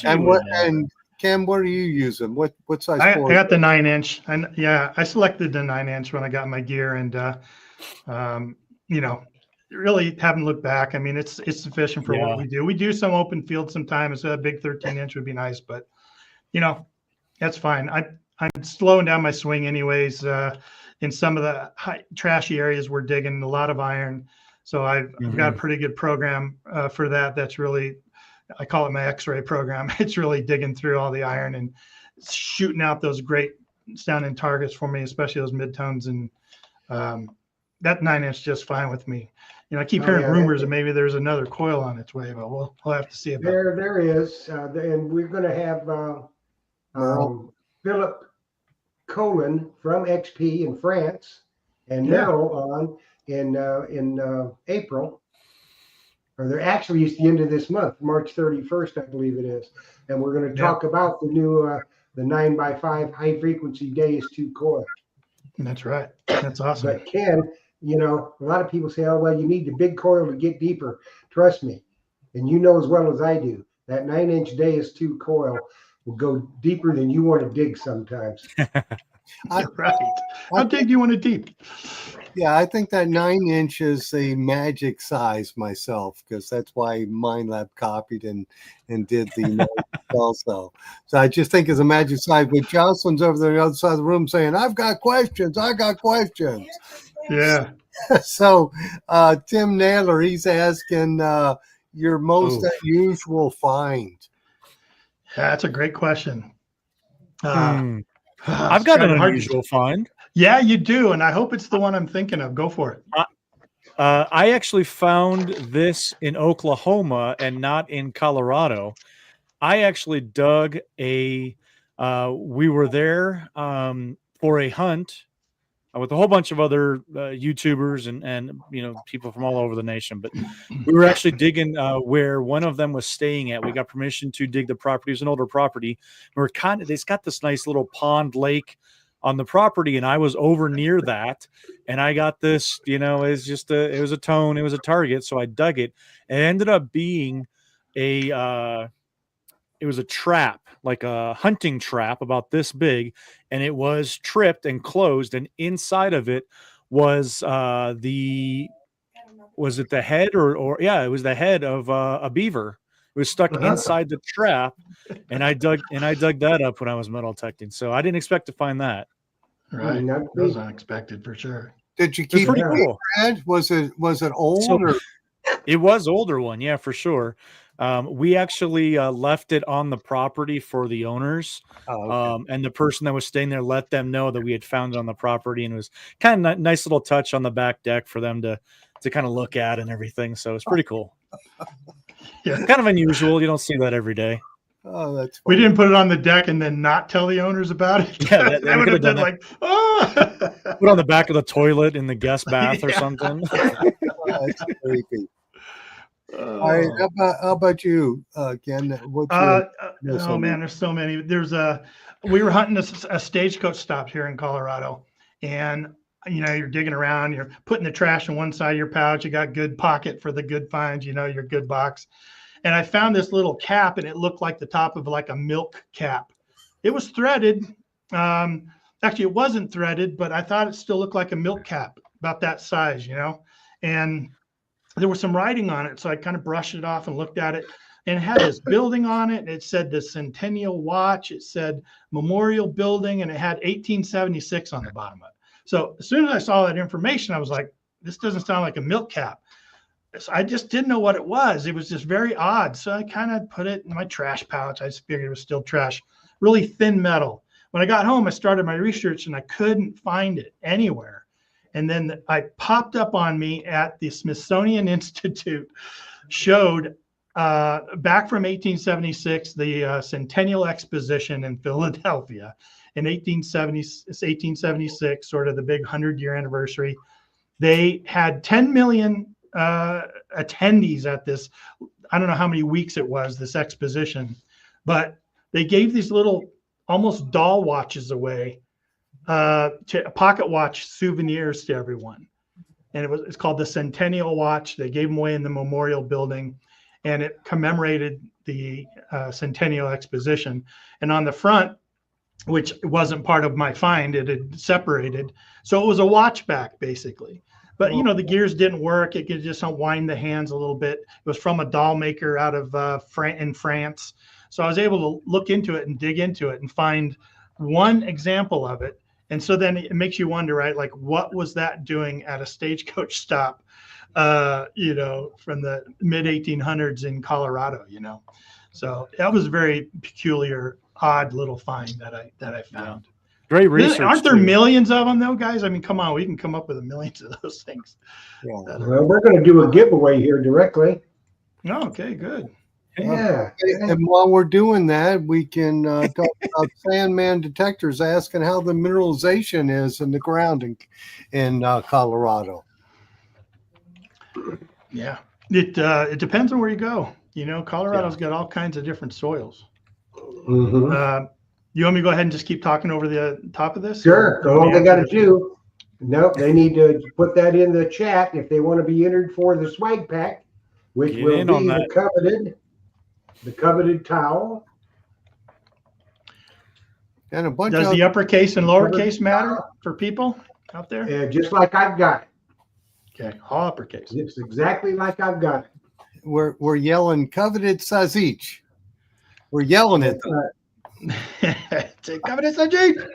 And Cam, what are you using? What size? I got the 9-inch, and I selected the 9-inch when I got my gear, and really haven't looked back. I mean, it's sufficient for what we do. We do some open field sometimes. A big 13-inch would be nice, but that's fine. I'm slowing down my swing anyways. In some of the trashy areas, we're digging a lot of iron. So I've got a pretty good program for that. That's really, I call it my X-ray program. It's really digging through all the iron and shooting out those great sounding targets for me, especially those midtones. And that 9-inch just fine with me. I keep hearing rumors that maybe there's another coil on its way, but we'll have to see about it. There is. And we're going to have Philip Colin from XP in France and Merrill on in April, or they're actually it's the end of this month, March 31st, I believe it is. And we're going to talk about the new the 9x5 high frequency Deus 2 coil. That's right. That's awesome. But Ken, a lot of people say, oh, well, you need the big coil to get deeper. Trust me. And you know as well as I do, that 9-inch Deus 2 coil will go deeper than you want to dig sometimes. Right. How deep do you want it deep? Yeah, I think that 9 inch is the magic size myself, because that's why MindLab copied and did the notes also. So I just think it's a magic size. But Jocelyn's over there on the other side of the room saying, "I've got questions. I got questions." Yeah. So Tim Nadler, he's asking your most unusual find. That's a great question. I've got an unusual find. Yeah, you do. And I hope it's the one I'm thinking of. Go for it. I actually found this in Oklahoma and not in Colorado. I actually dug we were there for a hunt with a whole bunch of other YouTubers and people from all over the nation. But we were actually digging where one of them was staying at. We got permission to dig the property. It was an older property. It's got this nice little pond lake on the property, and I was over near that, and I got this, it was a tone, it was a target. So I dug it. It ended up being it was a trap, like a hunting trap about this big, and it was tripped and closed, and inside of it was it the head it was the head of a beaver. It was stuck inside the trap, and I dug that up when I was metal detecting. So I didn't expect to find that. Right. That was unexpected for sure. Did you keep pretty it? Cool. Was it old? Or? It was older one, yeah, for sure. We actually left it on the property for the owners. Oh, okay. And the person that was staying there let them know that we had found it on the property, and it was kind of nice little touch on the back deck for them to kind of look at and everything. So it's pretty cool. Yeah, kind of unusual. You don't see that every day. Oh, that's funny. We didn't put it on the deck and then not tell the owners about it. Yeah, that would have been like, put it on the back of the toilet in the guest bath or something. Oh, that's creepy. All right, how about you, Ken? What's man, there's so many. We were hunting a stagecoach stop here in Colorado, and you're digging around, you're putting the trash in one side of your pouch, you got good pocket for the good finds, your good box. And I found this little cap, and it looked like the top of like a milk cap. It was threaded. Actually, it wasn't threaded, but I thought it still looked like a milk cap, about that size, and there was some writing on it. So I kind of brushed it off and looked at it, and it had this building on it. It said the Centennial Watch. It said Memorial Building, and it had 1876 on the bottom of it. So as soon as I saw that information, I was like, this doesn't sound like a milk cap. So I just didn't know what it was. It was just very odd. So I kind of put it in my trash pouch. I just figured it was still trash, really thin metal. When I got home, I started my research, and I couldn't find it anywhere. And then I popped up on me at the Smithsonian Institute, showed back from 1876, the Centennial Exposition in Philadelphia in 1876, sort of the big 100-year anniversary. They had 10 million attendees at this. I don't know how many weeks it was, this exposition, but they gave these little almost doll watches away, to pocket watch souvenirs to everyone. And it's called the Centennial Watch. They gave them away in the Memorial Building, and it commemorated the Centennial Exposition. And on the front, which wasn't part of my find, it had separated. So it was a watch back basically. But the gears didn't work. It could just unwind the hands a little bit. It was from a doll maker out of in France. So I was able to look into it and dig into it and find one example of it. And so then it makes you wonder, right? Like, what was that doing at a stagecoach stop, from the mid 1800s in Colorado, So that was a very peculiar, odd little find that I found. Yeah. Great research. Aren't there millions of them though, guys? I mean, come on, we can come up with millions of those things. Yeah. Well, we're going to do a giveaway here directly. Okay, good. Yeah. And while we're doing that, we can talk about Sandman detectors asking how the mineralization is in the ground in Colorado. Yeah, it depends on where you go. Colorado's got all kinds of different soils. Mm-hmm. You want me to go ahead and just keep talking over the top of this? Sure. All they got to do. Nope. They need to put that in the chat if they want to be entered for the swag pack, which will be the coveted towel. And a bunch Does of the uppercase and lowercase matter for people out there? Just like I've got it. Okay, all uppercase. It's exactly like I've got it. we're yelling coveted sazich. We're yelling at them. Take covenant Sajid.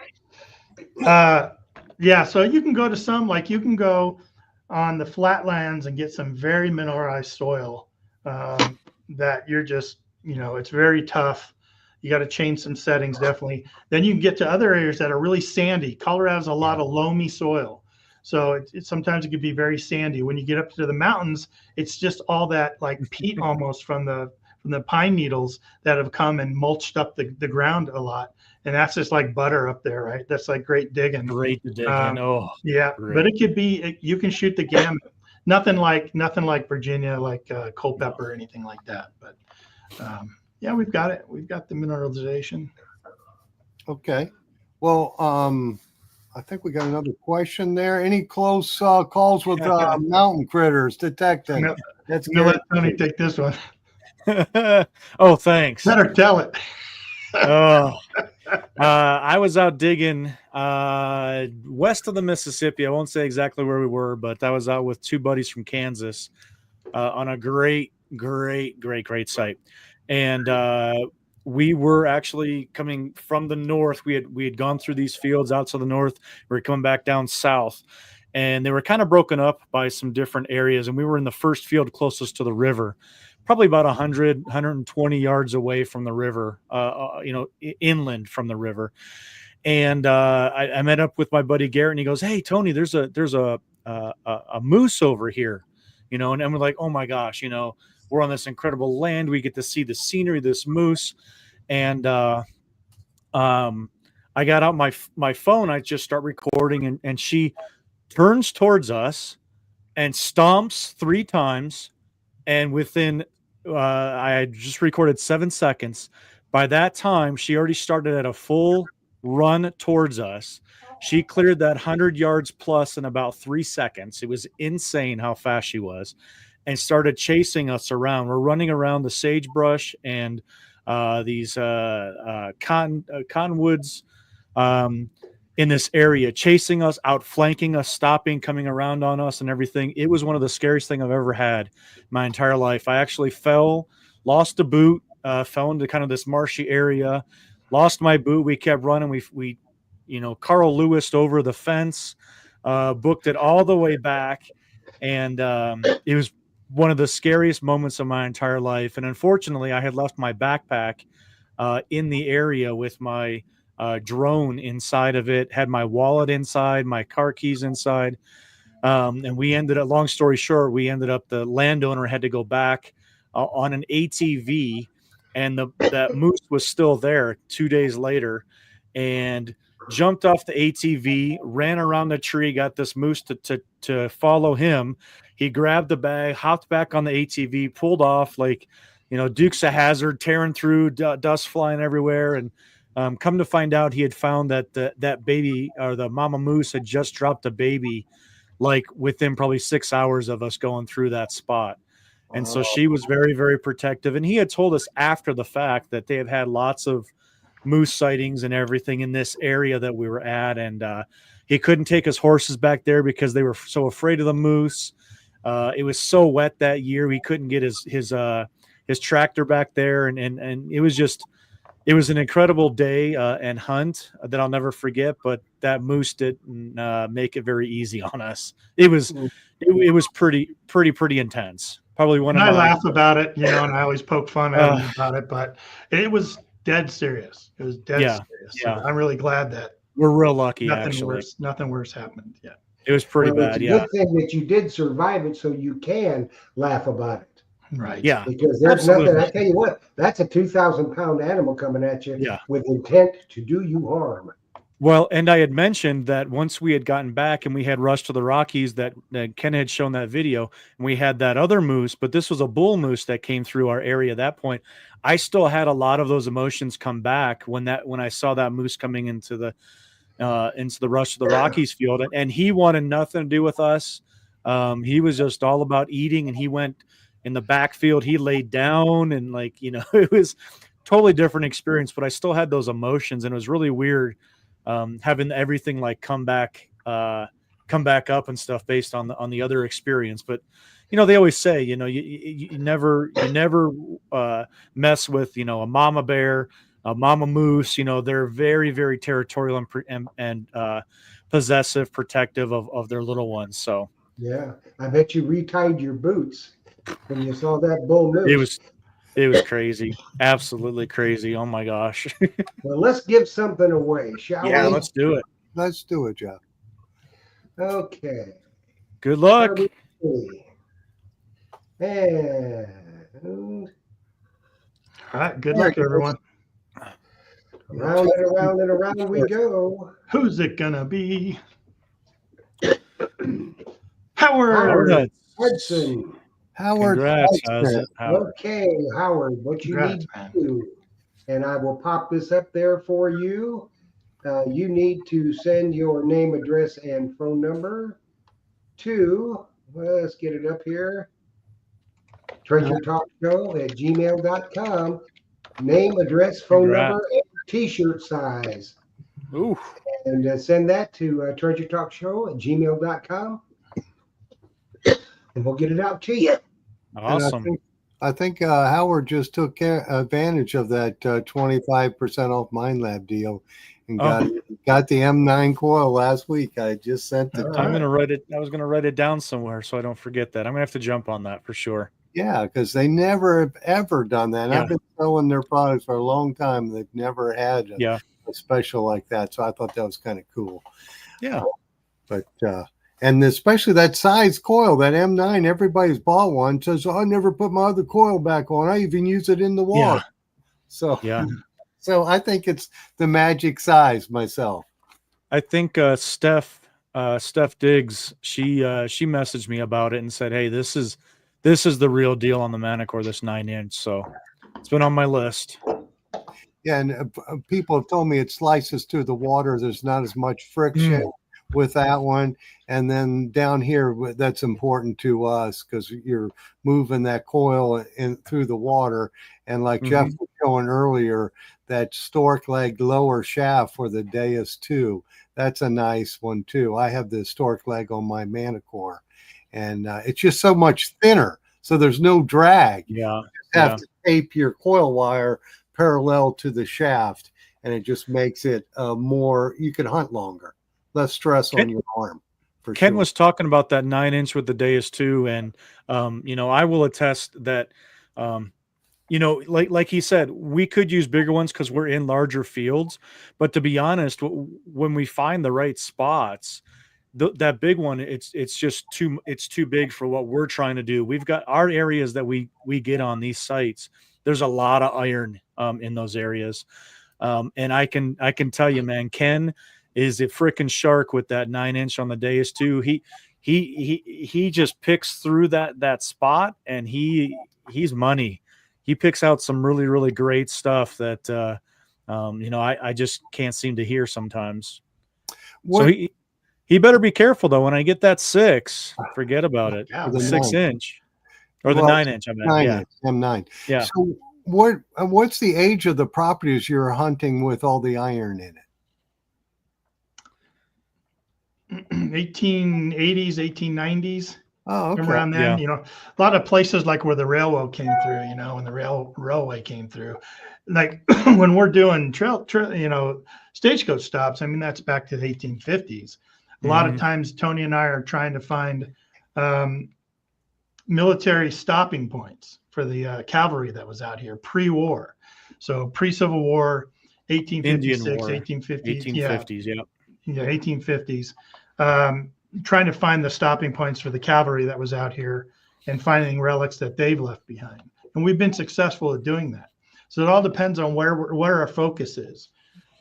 Yeah, so you can go to some, like you can go on the flatlands and get some very mineralized soil that you're just, it's very tough. You got to change some settings, definitely. Then you can get to other areas that are really sandy. Colorado has a lot of loamy soil. So sometimes it could be very sandy. When you get up to the mountains, it's just all that like peat almost from the pine needles that have come and mulched up the ground a lot. And that's just like butter up there, right? That's like great digging. Great to dig in. Oh, yeah. great. But it could be, you can shoot the gamut. Nothing like Virginia, like Culpeper or anything like that. But yeah, we've got it. We've got the mineralization. Okay. Well, I think we got another question there. Any close calls with mountain critters detected? That's I'm gonna good. let Tony take this one. Oh, thanks. Better tell it. Oh, I was out digging west of the Mississippi. I won't say exactly where we were, but I was out with two buddies from Kansas on a great site. And we were actually coming from the north. We had gone through these fields out to the north. We were coming back down south, and they were kind of broken up by some different areas. And we were in the first field closest to the river, probably about 120 yards away from the river, inland from the river. And I met up with my buddy Garrett, and he goes, "Hey, Tony, there's a moose over here," and we're like, "Oh my gosh, we're on this incredible land. We get to see the scenery, this moose." And I got out my phone. I just start recording, and she turns towards us and stomps 3 times. And within, I had just recorded 7 seconds. By that time, she already started at a full run towards us. She cleared that 100 yards plus in about 3 seconds. It was insane how fast she was, and started chasing us around. We're running around the sagebrush and these cottonwoods in this area, chasing us, outflanking us, stopping, coming around on us and everything. It was one of the scariest things I've ever had my entire life. I actually lost a boot, fell into kind of this marshy area, lost my boot. We kept running. We Carl Lewis'd over the fence, booked it all the way back. And it was one of the scariest moments of my entire life. And unfortunately, I had left my backpack in the area with my drone inside of it, had my wallet inside, my car keys inside. And we ended up, long story short, the landowner had to go back on an ATV, and that moose was still there 2 days later, and jumped off the ATV, ran around the tree, got this moose to follow him. He grabbed the bag, hopped back on the ATV, pulled off like, Dukes of Hazzard, tearing through, dust flying everywhere. And come to find out, he had found that that baby, or the mama moose, had just dropped a baby, like within probably 6 hours of us going through that spot. And so she was very, very protective. And he had told us after the fact that they have had lots of moose sightings and everything in this area that we were at. And he couldn't take his horses back there because they were so afraid of the moose. It was so wet that year. He couldn't get his tractor back there. And it was an incredible day and hunt that I'll never forget, but that moose didn't make it very easy on us. It was pretty intense. Probably one of I my. laugh about it, and I always poke fun at him about it, but it was dead serious. It was dead serious. Yeah. So I'm really glad that We're real lucky, nothing worse happened. Yeah. It was pretty bad. It's a Yeah. good thing that you did survive it, so you can laugh about it. Right. Yeah. Because there's Absolutely. nothing. I tell you what, that's a 2,000-pound animal coming at you with intent to do you harm. Well, and I had mentioned that once we had gotten back and we had rushed to the Rockies, that Ken had shown that video, and we had that other moose, but this was a bull moose that came through our area at that point. I still had a lot of those emotions come back when I saw that moose coming into the rush to the Rockies field, and he wanted nothing to do with us. He was just all about eating, and he went in the backfield. He laid down, and it was totally different experience, but I still had those emotions, and it was really weird having everything like come back up and stuff based on the other experience. But they always say, you never mess with a mama bear, a mama moose. They're very, very territorial and possessive, protective of their little ones. So Yeah, I bet you retied your boots when you saw that bull it moose. was it was crazy, absolutely crazy. Oh my gosh. Well, let's give something away, shall Yeah, we? let's do it. Let's do it, Jeff. Okay. Good Shall luck. we see? And All right. Good There luck, it goes. everyone. around and around and around we go. Who's it gonna be? Howard Howard. Hudson. Howard Congrats, Hudson. Howard. Okay, Howard, what you Congrats, need man. to do, and I will pop this up there for you. You need to send your name, address, and phone number to, let's get it up here, treasuretalkshow@gmail.com. Name, address, phone Congrats. number, and t-shirt size. Ooh, And send that to treasuretalkshow@gmail.com. And we'll get it out to you. And awesome. I think Howard just took advantage of that 25% off Mind Lab deal and got the M9 coil last week. I just sent it. All I'm right. gonna write it. I was gonna write it down somewhere so I don't forget that. I'm gonna have to jump on that for sure. Yeah, because they never have ever done that. And Yeah. I've been selling their products for a long time. They've never had a special like that. So I thought that was kind of cool. Yeah. But and especially that size coil, that M9, everybody's bought one. Says, I never put my other coil back on. I even use it in the water. So Yeah. so I think it's the magic size myself. I think Steph Diggs, she messaged me about it and said, "Hey, this is the real deal on the Manicore, this 9-inch." So it's been on my list. Yeah, and people have told me it slices through the water. There's not as much friction with that one. And then down here, that's important to us because you're moving that coil in through the water. And like Jeff was showing earlier, that stork leg lower shaft for the Deus 2, that's a nice one too. I have the stork leg on my Manicore, and it's just so much thinner. So there's no drag. Yeah. You just have to tape your coil wire parallel to the shaft, and it just makes it more, you can hunt longer, less stress on your arm. Ken was talking about that 9-inch with the Deus 2, and I will attest that like he said, we could use bigger ones because we're in larger fields, but to be honest, when we find the right spots, that big one, it's just too big for what we're trying to do. We've got our areas that we get on these sites. There's a lot of iron in those areas, and I can tell you, man, Ken is a freaking shark with that 9-inch on the Deus 2. He just picks through that spot, and he's money. He picks out some really, really great stuff that I just can't seem to hear sometimes. So he better be careful though. When I get that 6, forget about it. Yeah, The man. 6-inch or the 9-inch. I mean, 9-inch, M9. Yeah. So what's the age of the properties you're hunting with all the iron in it? 1880s, 1890s. Oh, okay. Around then, Yeah. a lot of places like where the railroad came through, when the railway came through, like when we're doing stagecoach stops. I mean, that's back to the 1850s. A lot of times, Tony and I are trying to find military stopping points for the cavalry that was out here pre-war. So pre-Civil War, 1856, Indian War, 1850s, 1850s. yeah, 1850s. Trying to find the stopping points for the cavalry that was out here and finding relics that they've left behind. And we've been successful at doing that. So it all depends on where our focus is.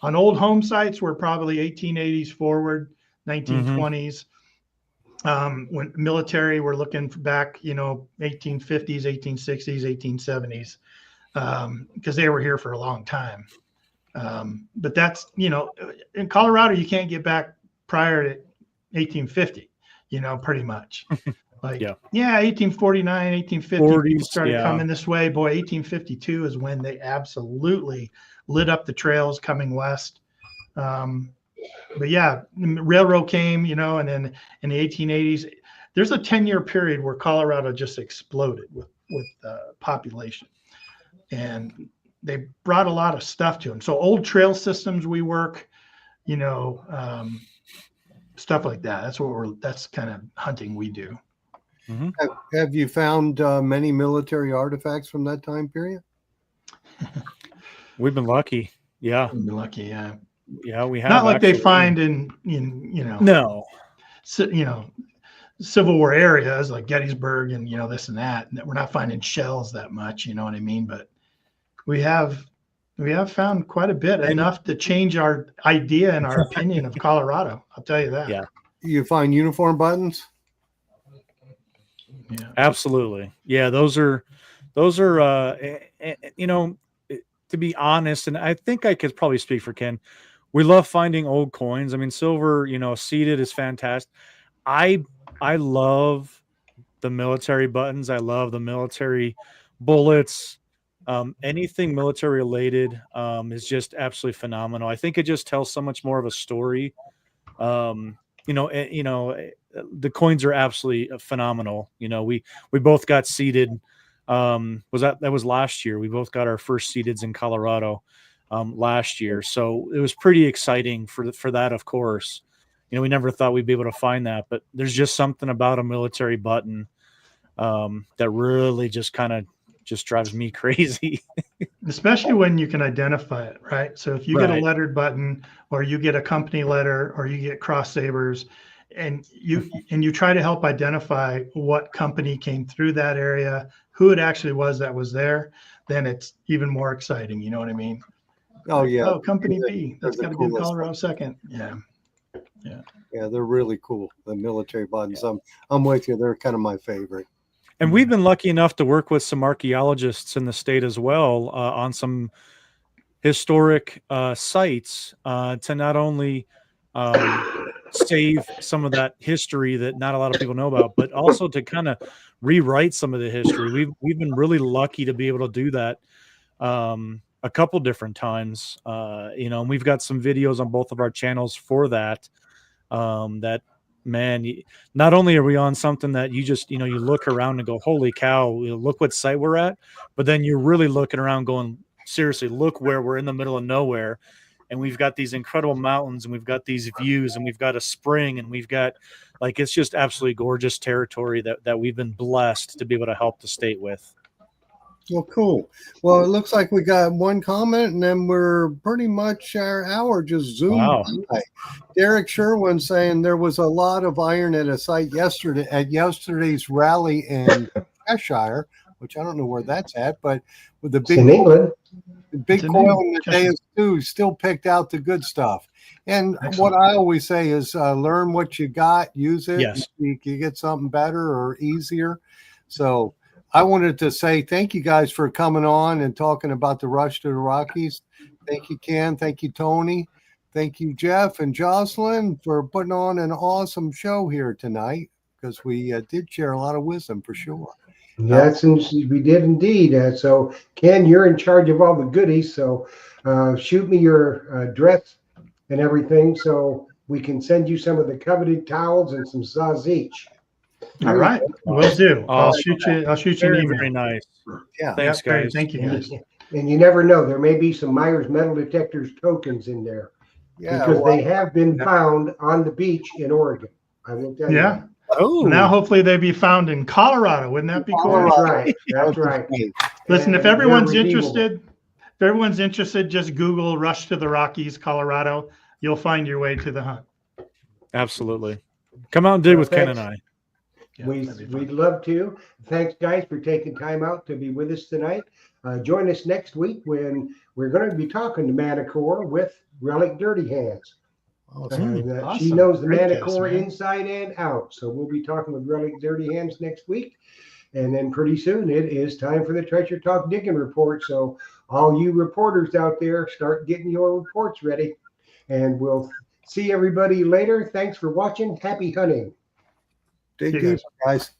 On old home sites, we're probably 1880s forward, 1920s. When military, we're looking back, 1850s, 1860s, 1870s, because they were here for a long time. But that's, in Colorado, you can't get back prior to 1850, pretty much. Like, Yeah. 1849, 1850, people 40s, started yeah. coming this way. Boy, 1852 is when they absolutely lit up the trails coming west. But yeah, railroad came, and then in the 1880s, there's a 10-year period where Colorado just exploded with population, and they brought a lot of stuff to them. So old trail systems we work, stuff like that. That's kind of hunting we do. Mm-hmm. Have you found many military artifacts from that time period? We've been lucky. Yeah. We've been lucky, yeah. Yeah, we have. Not like actually. they find in No. Civil War areas like Gettysburg and this and that. And we're not finding shells that much, you know what I mean? But we have found quite a bit, enough to change our idea and our opinion of Colorado. I'll tell you that. Yeah. You find uniform buttons? Yeah. Absolutely. Yeah, those are to be honest, and I think I could probably speak for Ken. We love finding old coins. I mean, silver, seated is fantastic. I love the military buttons. I love the military bullets. Anything military related is just absolutely phenomenal. I think it just tells so much more of a story. The coins are absolutely phenomenal. We both got seated. That was last year. We both got our first seateds in Colorado last year. So it was pretty exciting for that, of course. We never thought we'd be able to find that, but there's just something about a military button that really just kind of just drives me crazy. Especially when you can identify it, right? So if you get a lettered button, or you get a company letter, or you get cross sabers, and you try to help identify what company came through that area, who it actually was that was there, then it's even more exciting. You know what I mean? Oh, yeah. Oh, company B. That's got to be coolest Colorado one. second. Yeah. Yeah, they're really cool. The military buttons. Yeah. I'm with you. They're kind of my favorite. And we've been lucky enough to work with some archaeologists in the state as well on some historic sites to not only save some of that history that not a lot of people know about, but also to kind of rewrite some of the history. We've been really lucky to be able to do that a couple different times, and we've got some videos on both of our channels for that. Man, not only are we on something that you just, you look around and go, holy cow, look what site we're at, but then you're really looking around going, seriously, look where we're in the middle of nowhere. And we've got these incredible mountains, and we've got these views, and we've got a spring, and we've got it's just absolutely gorgeous territory that we've been blessed to be able to help the state with. Well, cool. Well, it looks like we got one comment, and then we're pretty much our hour just zoomed by. Derek Sherwin saying there was a lot of iron at a site yesterday's rally in Cheshire, which I don't know where that's at, but with the big in England. The big coil in the day is still picked out the good stuff. And what I always say is learn what you got, use it. Yes. You get something better or easier. So I wanted to say thank you guys for coming on and talking about the rush to the Rockies. Thank you, Ken. Thank you, Tony. Thank you, Jeff and Jocelyn, for putting on an awesome show here tonight, because we did share a lot of wisdom for sure. Yes, we did indeed. So, Ken, you're in charge of all the goodies. So, shoot me your address and everything, so we can send you some of the coveted towels and some saws each. All right, will do. I'll shoot you an email. Very nice. Yeah, thanks, guys. Thank you, guys. And you never know, there may be some Myers metal detectors tokens in there. Yeah, because they have been found on the beach in Oregon. I will tell you. Yeah. Oh, now hopefully they be found in Colorado. Wouldn't that be cool? That's right. That's right. Listen, if everyone's interested, just Google "Rush to the Rockies, Colorado." You'll find your way to the hunt. Absolutely. Come out and dig with Ken and I. Yeah, we'd love to. Thanks, guys, for taking time out to be with us tonight. Join us next week when we're going to be talking to Manticore with Relic Dirty Hands. Awesome. She knows the Manticore inside and out. So we'll be talking with Relic Dirty Hands next week. And then pretty soon it is time for the Treasure Talk Digging Report. So all you reporters out there, start getting your reports ready. And we'll see everybody later. Thanks for watching. Happy hunting. Dig deep, guys.